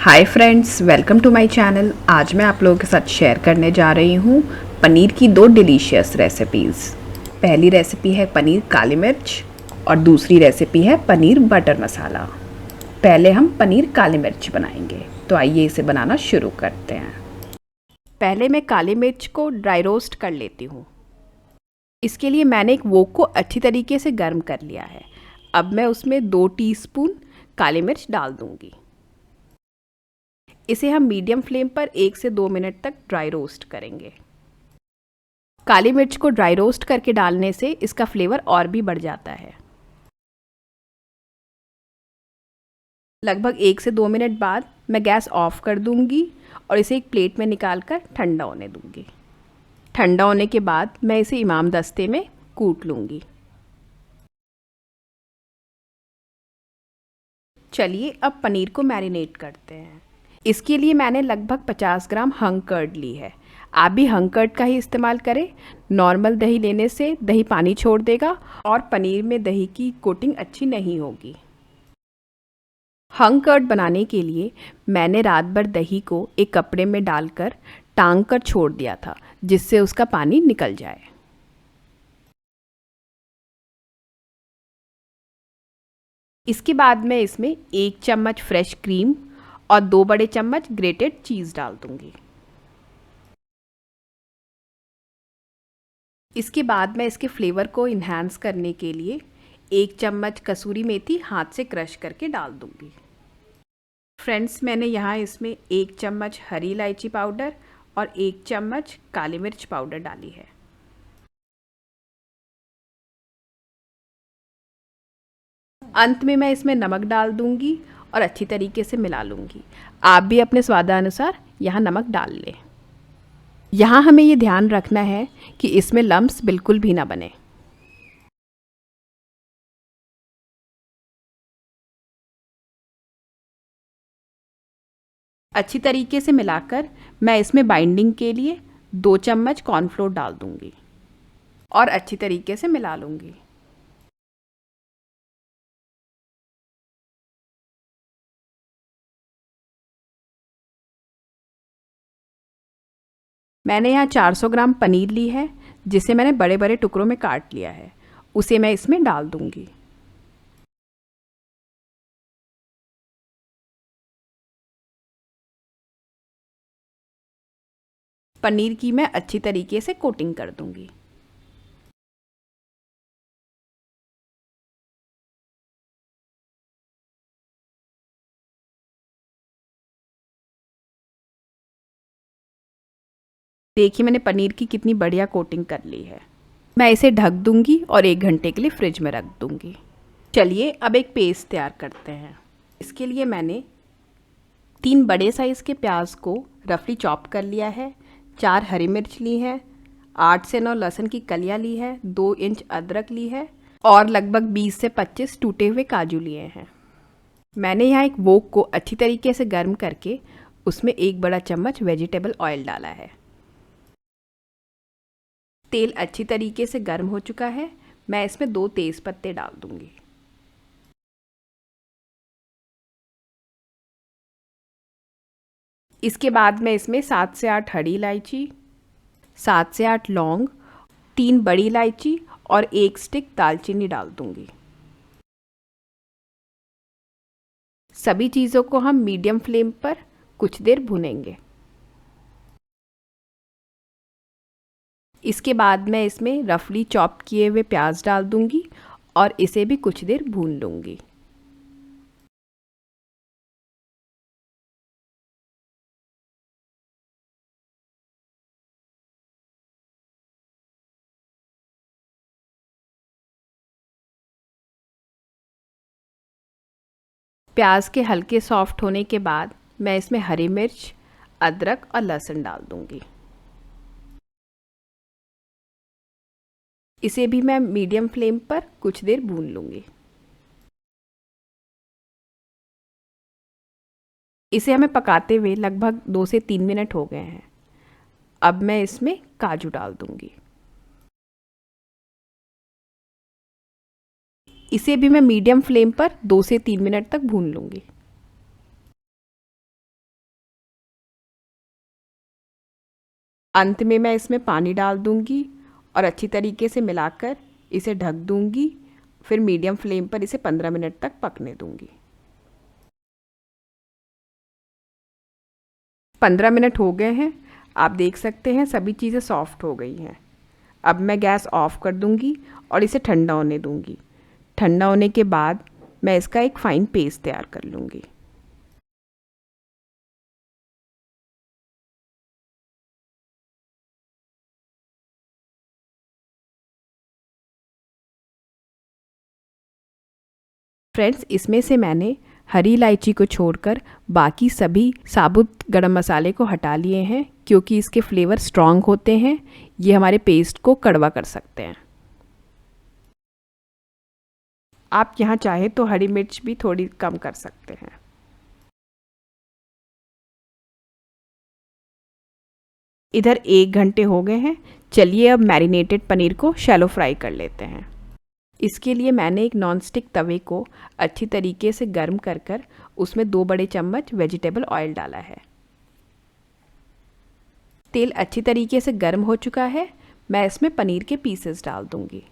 Hi friends, welcome to my channel. आज मैं आप लोगों के साथ शेयर करने जा रही हूँ पनीर की दो डिलीशियस रेसिपीज़। पहली रेसिपी है पनीर काली मिर्च और दूसरी रेसिपी है पनीर बटर मसाला। पहले हम पनीर काली मिर्च बनाएंगे, तो आइए इसे बनाना शुरू करते हैं। पहले मैं काली मिर्च को ड्राई रोस्ट कर लेती हूँ। इसके लिए मैंने एक वोक को अच्छी तरीके से गर्म कर लिया है। अब मैं उसमें 2 टीस्पून काली मिर्च डाल दूँगी। इसे हम मीडियम फ्लेम पर 1 से 2 मिनट तक ड्राई रोस्ट करेंगे। काली मिर्च को ड्राई रोस्ट करके डालने से इसका फ्लेवर और भी बढ़ जाता है। लगभग 1 से 2 मिनट बाद मैं गैस ऑफ कर दूंगी और इसे एक प्लेट में निकाल कर ठंडा होने दूंगी। ठंडा होने के बाद मैं इसे इमाम दस्ते में कूट लूंगी। चलिए अब पनीर को मैरिनेट करते हैं। इसके लिए मैंने लगभग 50 ग्राम हंग कर्ड ली है। आप भी हंग कर्ड का ही इस्तेमाल करें। नॉर्मल दही लेने से दही पानी छोड़ देगा और पनीर में दही की कोटिंग अच्छी नहीं होगी। हंग कर्ड बनाने के लिए मैंने रात भर दही को एक कपड़े में डालकर टांग कर छोड़ दिया था, जिससे उसका पानी निकल जाए। इसके बाद मैं इसमें 1 चम्मच फ्रेश क्रीम और 2 बड़े चम्मच ग्रेटेड चीज़ डाल दूंगी। इसके बाद मैं इसके फ्लेवर को इन्हांस करने के लिए 1 चम्मच कसूरी मेथी हाथ से क्रश करके डाल दूंगी। फ्रेंड्स, मैंने यहाँ इसमें 1 चम्मच हरी इलायची पाउडर और 1 चम्मच काली मिर्च पाउडर डाली है। अंत में मैं इसमें नमक डाल दूंगी और अच्छी तरीके से मिला लूँगी। आप भी अपने स्वादानुसार यहाँ नमक डाल लें। यहाँ हमें ये ध्यान रखना है कि इसमें लम्प्स बिल्कुल भी ना बने। अच्छी तरीके से मिलाकर मैं इसमें बाइंडिंग के लिए 2 चम्मच कॉर्नफ्लोर डाल दूंगी और अच्छी तरीके से मिला लूँगी। मैंने यहाँ 400 ग्राम पनीर ली है, जिसे मैंने बड़े बड़े टुकड़ों में काट लिया है। उसे मैं इसमें डाल दूंगी। पनीर की मैं अच्छी तरीके से कोटिंग कर दूंगी। देखिए मैंने पनीर की कितनी बढ़िया कोटिंग कर ली है। मैं इसे ढक दूंगी और 1 घंटे के लिए फ्रिज में रख दूंगी। चलिए अब एक पेस्ट तैयार करते हैं। इसके लिए मैंने 3 बड़े साइज़ के प्याज को रफली चॉप कर लिया है, 4 हरी मिर्च ली है, 8 से 9 लहसुन की कलियाँ ली है, 2 इंच अदरक ली है और लगभग 20 से 25 टूटे हुए काजू लिए हैं। मैंने यहाँ एक वोक को अच्छी तरीके से गर्म करके उसमें 1 बड़ा चम्मच वेजिटेबल ऑयल डाला है। तेल अच्छी तरीके से गर्म हो चुका है। मैं इसमें 2 तेज़ पत्ते डाल दूंगी। इसके बाद मैं इसमें 7 से 8 हरी इलायची, 7 से 8 लौंग, 3 बड़ी इलायची और 1 स्टिक दालचीनी डाल दूंगी। सभी चीज़ों को हम मीडियम फ्लेम पर कुछ देर भूनेंगे। इसके बाद मैं इसमें रफली चॉप किए हुए प्याज डाल दूंगी और इसे भी कुछ देर भून लूँगी। प्याज के हल्के सॉफ्ट होने के बाद मैं इसमें हरी मिर्च, अदरक और लहसुन डाल दूंगी। इसे भी मैं मीडियम फ्लेम पर कुछ देर भून लूँगी। इसे हमें पकाते हुए लगभग 2 से 3 मिनट हो गए हैं। अब मैं इसमें काजू डाल दूंगी। इसे भी मैं मीडियम फ्लेम पर 2 से 3 मिनट तक भून लूँगी। अंत में मैं इसमें पानी डाल दूंगी और अच्छी तरीके से मिलाकर इसे ढक दूंगी। फिर मीडियम फ्लेम पर इसे 15 मिनट तक पकने दूंगी। 15 मिनट हो गए हैं। आप देख सकते हैं सभी चीज़ें सॉफ्ट हो गई हैं। अब मैं गैस ऑफ कर दूंगी और इसे ठंडा होने दूंगी। ठंडा होने के बाद मैं इसका एक फ़ाइन पेस्ट तैयार कर लूँगी। फ्रेंड्स, इसमें से मैंने हरी इलायची को छोड़कर बाकी सभी साबुत गरम मसाले को हटा लिए हैं, क्योंकि इसके फ्लेवर स्ट्रॉन्ग होते हैं। ये हमारे पेस्ट को कड़वा कर सकते हैं। आप यहाँ चाहे तो हरी मिर्च भी थोड़ी कम कर सकते हैं। इधर 1 घंटे हो गए हैं। चलिए अब मैरिनेटेड पनीर को शैलो फ्राई कर लेते हैं। इसके लिए मैंने एक नॉनस्टिक तवे को अच्छी तरीके से गर्म कर कर उसमें 2 बड़े चम्मच वेजिटेबल ऑयल डाला है। तेल अच्छी तरीके से गर्म हो चुका है। मैं इसमें पनीर के पीसेस डाल दूंगी।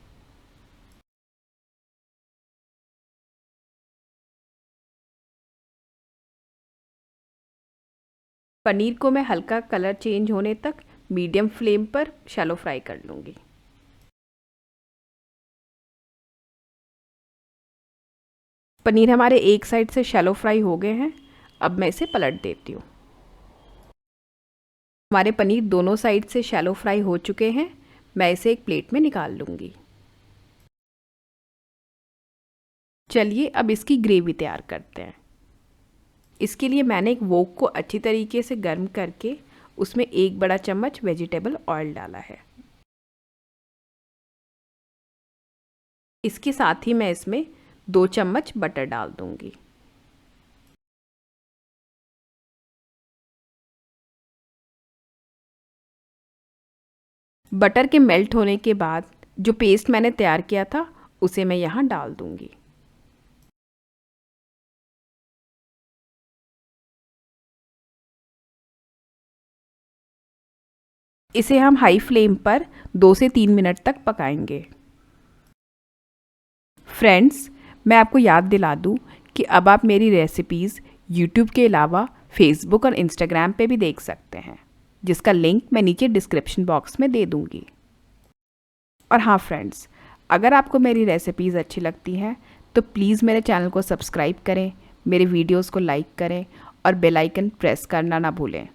पनीर को मैं हल्का कलर चेंज होने तक मीडियम फ्लेम पर शैलो फ्राई कर लूँगी। पनीर हमारे एक साइड से शैलो फ्राई हो गए हैं। अब मैं इसे पलट देती हूँ। हमारे पनीर दोनों साइड से शैलो फ्राई हो चुके हैं। मैं इसे एक प्लेट में निकाल लूँगी। चलिए अब इसकी ग्रेवी तैयार करते हैं। इसके लिए मैंने एक वोक को अच्छी तरीके से गर्म करके उसमें 1 बड़ा चम्मच वेजिटेबल ऑयल डाला है। इसके साथ ही मैं इसमें 2 चम्मच बटर डाल दूंगी। बटर के मेल्ट होने के बाद जो पेस्ट मैंने तैयार किया था उसे मैं यहाँ डाल दूंगी। इसे हम हाई फ्लेम पर 2 से 3 मिनट तक पकाएंगे। फ्रेंड्स, मैं आपको याद दिला दूं कि अब आप मेरी रेसिपीज़ यूट्यूब के अलावा फेसबुक और इंस्टाग्राम पे भी देख सकते हैं, जिसका लिंक मैं नीचे डिस्क्रिप्शन बॉक्स में दे दूंगी। और हाँ फ्रेंड्स, अगर आपको मेरी रेसिपीज़ अच्छी लगती हैं तो प्लीज़ मेरे चैनल को सब्सक्राइब करें, मेरे वीडियोस को लाइक करें और बेल आइकन प्रेस करना ना भूलें।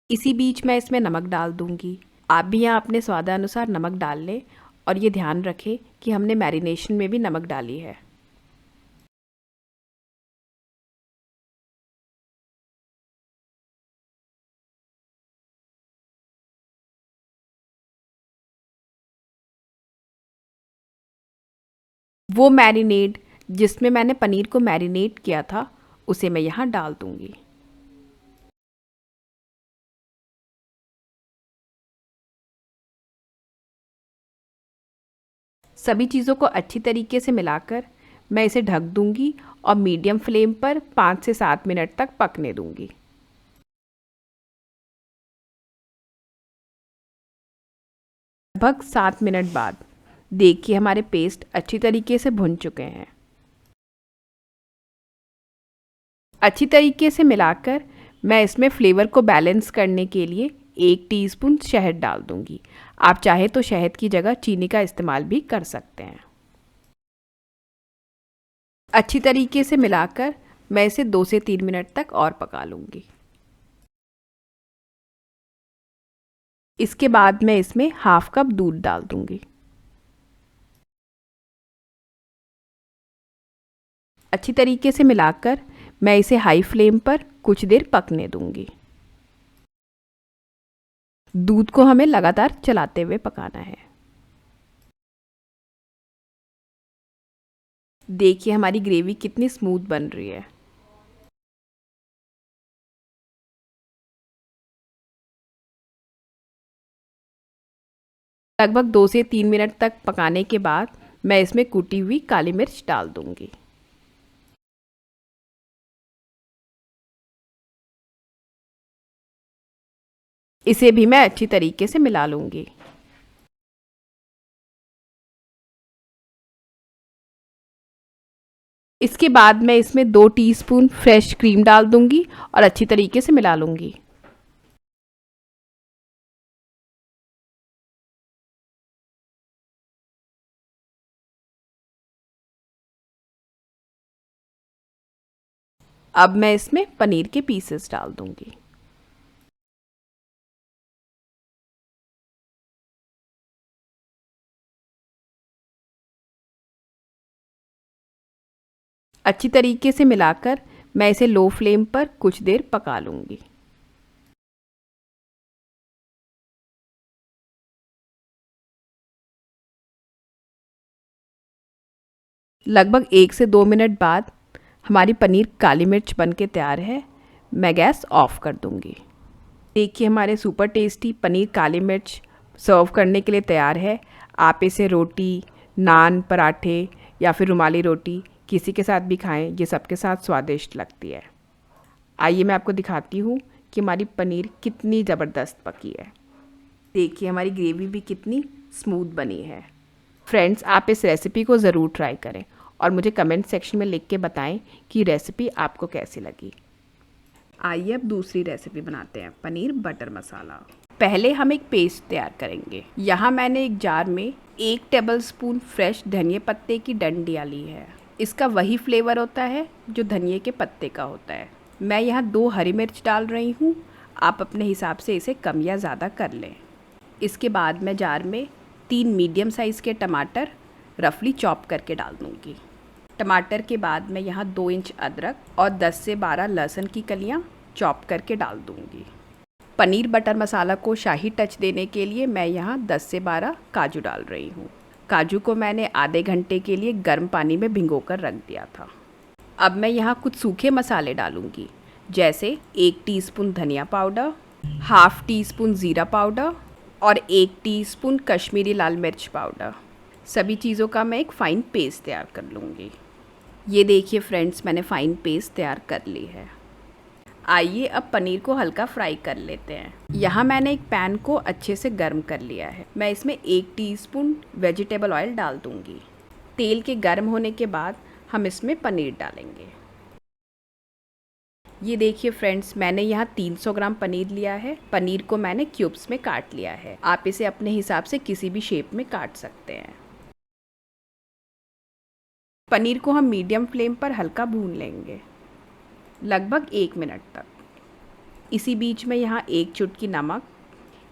इसी बीच मैं इसमें नमक डाल दूंगी। आप भी यहाँ अपने स्वादानुसार नमक डाल लें और ये ध्यान रखें कि हमने मैरिनेशन में भी नमक डाली है। वो मैरिनेड जिसमें मैंने पनीर को मैरिनेट किया था उसे मैं यहाँ डाल दूंगी। सभी चीज़ों को अच्छी तरीके से मिलाकर मैं इसे ढक दूंगी और मीडियम फ्लेम पर 5 से 7 मिनट तक पकने दूंगी। लगभग 7 मिनट बाद देखिए हमारे पेस्ट अच्छी तरीके से भुन चुके हैं। अच्छी तरीके से मिलाकर मैं इसमें फ्लेवर को बैलेंस करने के लिए 1 टीस्पून शहद डाल दूंगी। आप चाहे तो शहद की जगह चीनी का इस्तेमाल भी कर सकते हैं। अच्छी तरीके से मिलाकर मैं इसे 2 से 3 मिनट तक और पका लूँगी। इसके बाद मैं इसमें हाफ कप दूध डाल दूँगी। अच्छी तरीके से मिलाकर मैं इसे हाई फ्लेम पर कुछ देर पकने दूँगी। दूध को हमें लगातार चलाते हुए पकाना है। देखिए हमारी ग्रेवी कितनी स्मूथ बन रही है। लगभग 2 से 3 मिनट तक पकाने के बाद मैं इसमें कुटी हुई काली मिर्च डाल दूंगी। इसे भी मैं अच्छी तरीके से मिला लूँगी। इसके बाद मैं इसमें 2 टीस्पून फ्रेश क्रीम डाल दूँगी और अच्छी तरीके से मिला लूँगी। अब मैं इसमें पनीर के पीसेस डाल दूँगी। अच्छी तरीके से मिलाकर मैं इसे लो फ्लेम पर कुछ देर पका लूँगी। लगभग 1 से 2 मिनट बाद हमारी पनीर काली मिर्च बन के तैयार है। मैं गैस ऑफ कर दूँगी। देखिए हमारे सुपर टेस्टी पनीर काली मिर्च सर्व करने के लिए तैयार है। आप इसे रोटी, नान, पराठे या फिर रुमाली रोटी किसी के साथ भी खाएं, ये सबके साथ स्वादिष्ट लगती है। आइए मैं आपको दिखाती हूँ कि हमारी पनीर कितनी ज़बरदस्त पकी है। देखिए हमारी ग्रेवी भी कितनी स्मूथ बनी है। फ्रेंड्स, आप इस रेसिपी को ज़रूर ट्राई करें और मुझे कमेंट सेक्शन में लिख के बताएं कि रेसिपी आपको कैसी लगी। आइए अब दूसरी रेसिपी बनाते हैं, पनीर बटर मसाला। पहले हम एक पेस्ट तैयार करेंगे। यहाँ मैंने एक जार में 1 टेबलस्पून फ्रेश धनिया पत्ते की डंडियाँ ली है। इसका वही फ्लेवर होता है जो धनिए के पत्ते का होता है। मैं यहाँ 2 हरी मिर्च डाल रही हूँ। आप अपने हिसाब से इसे कम या ज़्यादा कर लें। इसके बाद मैं जार में 3 मीडियम साइज़ के टमाटर रफली चॉप करके डाल दूँगी। टमाटर के बाद मैं यहाँ 2 इंच अदरक और 10 से 12 लहसुन की कलियाँ चॉप करके डाल दूँगी। पनीर बटर मसाला को शाही टच देने के लिए मैं यहाँ 10 से 12 काजू डाल रही हूँ। काजू को मैंने आधे घंटे के लिए गर्म पानी में भिगोकर रख दिया था। अब मैं यहाँ कुछ सूखे मसाले डालूँगी, जैसे 1 टीस्पून धनिया पाउडर, हाफ़ टी-स्पून ज़ीरा पाउडर और 1 टीस्पून कश्मीरी लाल मिर्च पाउडर। सभी चीज़ों का मैं एक फ़ाइन पेस्ट तैयार कर लूँगी। ये देखिए फ्रेंड्स, मैंने फ़ाइन पेस्ट तैयार कर ली है। आइए अब पनीर को हल्का फ्राई कर लेते हैं। यहाँ मैंने एक पैन को अच्छे से गर्म कर लिया है। मैं इसमें 1 टीस्पून वेजिटेबल ऑयल डाल दूँगी। तेल के गर्म होने के बाद हम इसमें पनीर डालेंगे। ये देखिए फ्रेंड्स, मैंने यहाँ 300 ग्राम पनीर लिया है। पनीर को मैंने क्यूब्स में काट लिया है। आप इसे अपने हिसाब से किसी भी शेप में काट सकते हैं। पनीर को हम मीडियम फ्लेम पर हल्का भून लेंगे, लगभग 1 मिनट तक। इसी बीच में यहाँ 1 चुटकी नमक,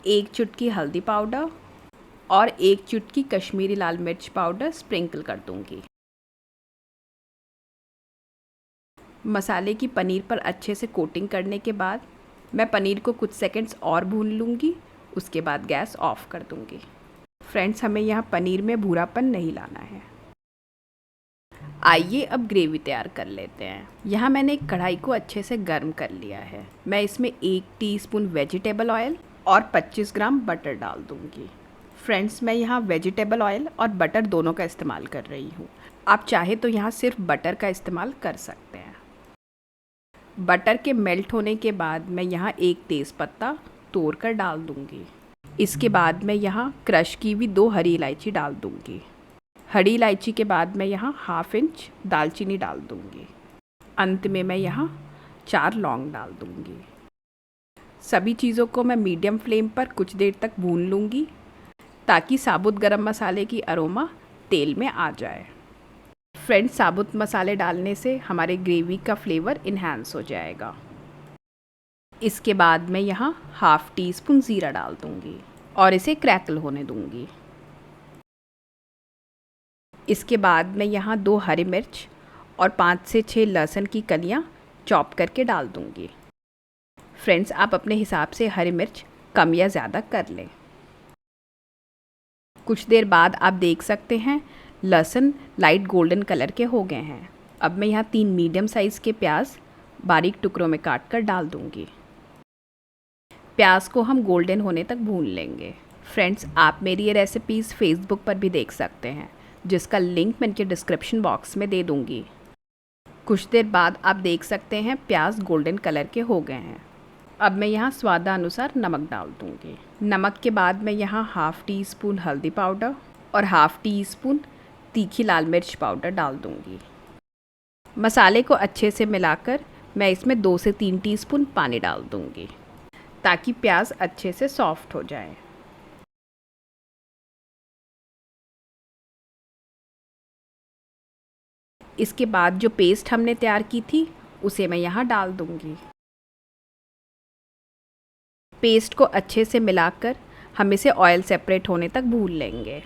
1 चुटकी हल्दी पाउडर और 1 चुटकी कश्मीरी लाल मिर्च पाउडर स्प्रिंकल कर दूँगी। मसाले की पनीर पर अच्छे से कोटिंग करने के बाद मैं पनीर को कुछ सेकंड्स और भून लूँगी। उसके बाद गैस ऑफ कर दूँगी। फ्रेंड्स, हमें यहाँ पनीर में भूरापन नहीं लाना है। आइए अब ग्रेवी तैयार कर लेते हैं। यहाँ मैंने एक कढ़ाई को अच्छे से गर्म कर लिया है। मैं इसमें 1 टीस्पून वेजिटेबल ऑयल और 25 ग्राम बटर डाल दूँगी। फ्रेंड्स, मैं यहाँ वेजिटेबल ऑयल और बटर दोनों का इस्तेमाल कर रही हूँ। आप चाहे तो यहाँ सिर्फ बटर का इस्तेमाल कर सकते हैं। बटर के मेल्ट होने के बाद मैं यहाँ 1 तेज़पत्ता तोड़ कर डाल दूँगी। इसके बाद मैं यहाँ क्रश की हुई 2 हरी इलायची डाल दूँगी। हरी इलायची के बाद मैं यहाँ 1/2 इंच दालचीनी डाल दूँगी। अंत में मैं यहाँ 4 लौंग डाल दूँगी। सभी चीज़ों को मैं मीडियम फ्लेम पर कुछ देर तक भून लूँगी, ताकि साबुत गरम मसाले की अरोमा तेल में आ जाए। फ्रेंड्स, साबुत मसाले डालने से हमारे ग्रेवी का फ्लेवर इन्हांस हो जाएगा। इसके बाद मैं यहाँ 1/2 टीस्पून ज़ीरा डाल दूँगी और इसे क्रैकल होने दूँगी। इसके बाद मैं यहाँ 2 हरी मिर्च और 5 से 6 लहसुन की कलियाँ चॉप करके डाल दूँगी। फ्रेंड्स, आप अपने हिसाब से हरी मिर्च कम या ज़्यादा कर लें। कुछ देर बाद आप देख सकते हैं लहसुन लाइट गोल्डन कलर के हो गए हैं। अब मैं यहाँ 3 मीडियम साइज़ के प्याज बारीक टुकड़ों में काट कर डाल दूँगी। प्याज को हम गोल्डन होने तक भून लेंगे। फ्रेंड्स, आप मेरी ये रेसिपीज़ फेसबुक पर भी देख सकते हैं, जिसका लिंक मैं इनके डिस्क्रिप्शन बॉक्स में दे दूँगी। कुछ देर बाद आप देख सकते हैं प्याज गोल्डन कलर के हो गए हैं। अब मैं यहाँ स्वादानुसार नमक डाल दूँगी। नमक के बाद मैं यहाँ हाफ़ टी स्पून हल्दी पाउडर और हाफ़ टी स्पून तीखी लाल मिर्च पाउडर डाल दूँगी। मसाले को अच्छे से मिलाकर मैं इसमें 2 से 3 टीस्पून पानी डाल दूँगी ताकि प्याज अच्छे से सॉफ्ट हो जाए। इसके बाद जो पेस्ट हमने तैयार की थी उसे मैं यहाँ डाल दूँगी। पेस्ट को अच्छे से मिलाकर हम इसे ऑयल सेपरेट होने तक भून लेंगे।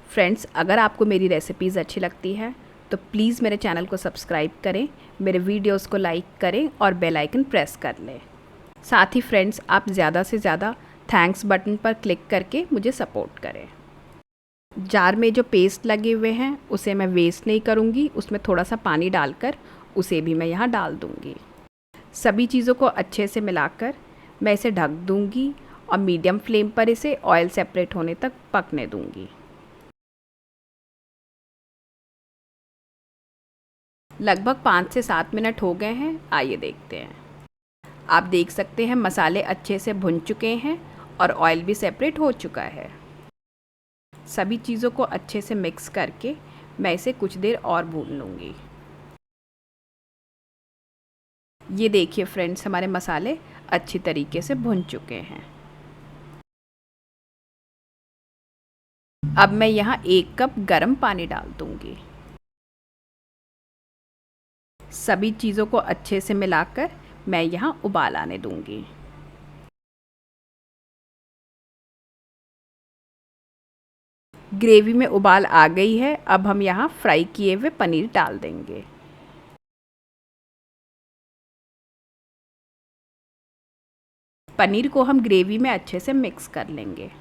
फ्रेंड्स, अगर आपको मेरी रेसिपीज़ अच्छी लगती है तो प्लीज़ मेरे चैनल को सब्सक्राइब करें, मेरे वीडियोस को लाइक करें और बेल आइकन प्रेस कर लें। साथ ही फ्रेंड्स, आप ज़्यादा से ज़्यादा थैंक्स बटन पर क्लिक करके मुझे सपोर्ट करें। जार में जो पेस्ट लगे हुए हैं उसे मैं वेस्ट नहीं करूँगी, उसमें थोड़ा सा पानी डालकर उसे भी मैं यहाँ डाल दूँगी। सभी चीज़ों को अच्छे से मिलाकर मैं इसे ढक दूँगी और मीडियम फ्लेम पर इसे ऑयल सेपरेट होने तक पकने दूँगी। लगभग 5 से 7 मिनट हो गए हैं, आइए देखते हैं। आप देख सकते हैं मसाले अच्छे से भुन चुके हैं और ऑयल भी सेपरेट हो चुका है। सभी चीज़ों को अच्छे से मिक्स करके मैं इसे कुछ देर और भून लूँगी। ये देखिए फ्रेंड्स, हमारे मसाले अच्छी तरीके से भुन चुके हैं। अब मैं यहाँ 1 कप गर्म पानी डाल दूँगी। सभी चीज़ों को अच्छे से मिलाकर मैं यहाँ उबाल आने दूँगी। ग्रेवी में उबाल आ गई है, अब हम यहाँ फ्राई किए हुए पनीर डाल देंगे। पनीर को हम ग्रेवी में अच्छे से मिक्स कर लेंगे।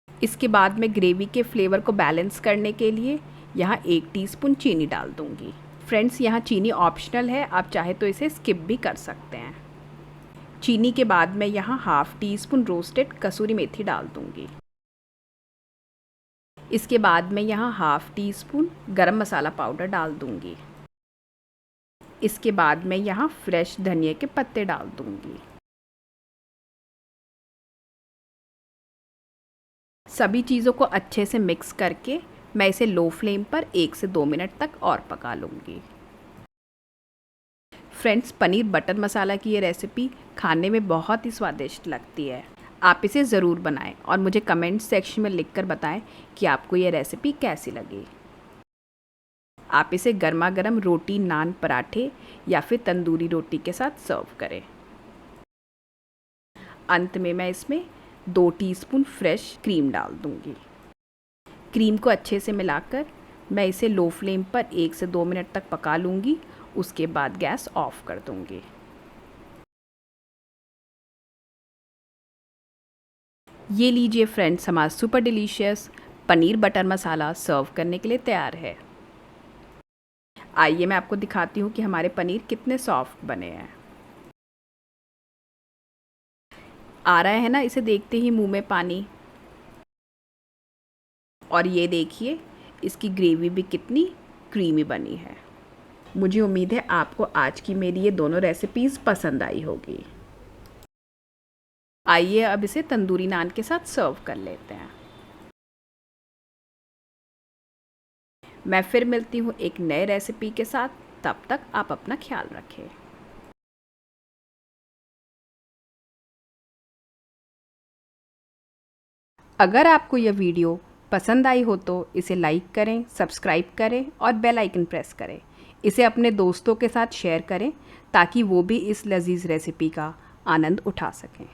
इसके बाद मैं ग्रेवी के फ्लेवर को बैलेंस करने के लिए यहाँ 1 टीस्पून चीनी डाल दूँगी। फ्रेंड्स, यहाँ चीनी ऑप्शनल है, आप चाहे तो इसे स्किप भी कर सकते हैं। चीनी के बाद मैं यहाँ हाफ़ टी स्पून रोस्टेड कसूरी मेथी डाल दूँगी। इसके बाद मैं यहाँ हाफ़ टी स्पून गरम मसाला पाउडर डाल दूँगी। इसके बाद मैं यहाँ फ्रेश धनिया के पत्ते डाल दूँगी। सभी चीज़ों को अच्छे से मिक्स करके मैं इसे लो फ्लेम पर 1 से 2 मिनट तक और पका लूँगी। फ्रेंड्स, पनीर बटर मसाला की ये रेसिपी खाने में बहुत ही स्वादिष्ट लगती है। आप इसे ज़रूर बनाएं और मुझे कमेंट सेक्शन में लिखकर बताएं कि आपको ये रेसिपी कैसी लगी। आप इसे गर्मा गर्म रोटी, नान, पराठे या फिर तंदूरी रोटी के साथ सर्व करें। अंत में मैं इसमें 2 टीस्पून फ्रेश क्रीम डाल दूँगी। क्रीम को अच्छे से मिलाकर मैं इसे लो फ्लेम पर 1 से 2 मिनट तक पका लूँगी। उसके बाद गैस ऑफ कर दूँगी। ये लीजिए फ्रेंड्स, हमारा सुपर डिलीशियस पनीर बटर मसाला सर्व करने के लिए तैयार है। आइए मैं आपको दिखाती हूँ कि हमारे पनीर कितने सॉफ्ट बने हैं। आ रहा है ना इसे देखते ही मुंह में पानी। और ये देखिए, इसकी ग्रेवी भी कितनी क्रीमी बनी है। मुझे उम्मीद है आपको आज की मेरी ये दोनों रेसिपीज़ पसंद आई होगी। आइए अब इसे तंदूरी नान के साथ सर्व कर लेते हैं। मैं फिर मिलती हूँ एक नए रेसिपी के साथ, तब तक आप अपना ख्याल रखें। अगर आपको यह वीडियो पसंद आई हो तो इसे लाइक करें, सब्सक्राइब करें और बेल आइकन प्रेस करें। इसे अपने दोस्तों के साथ शेयर करें ताकि वो भी इस लजीज रेसिपी का आनंद उठा सकें।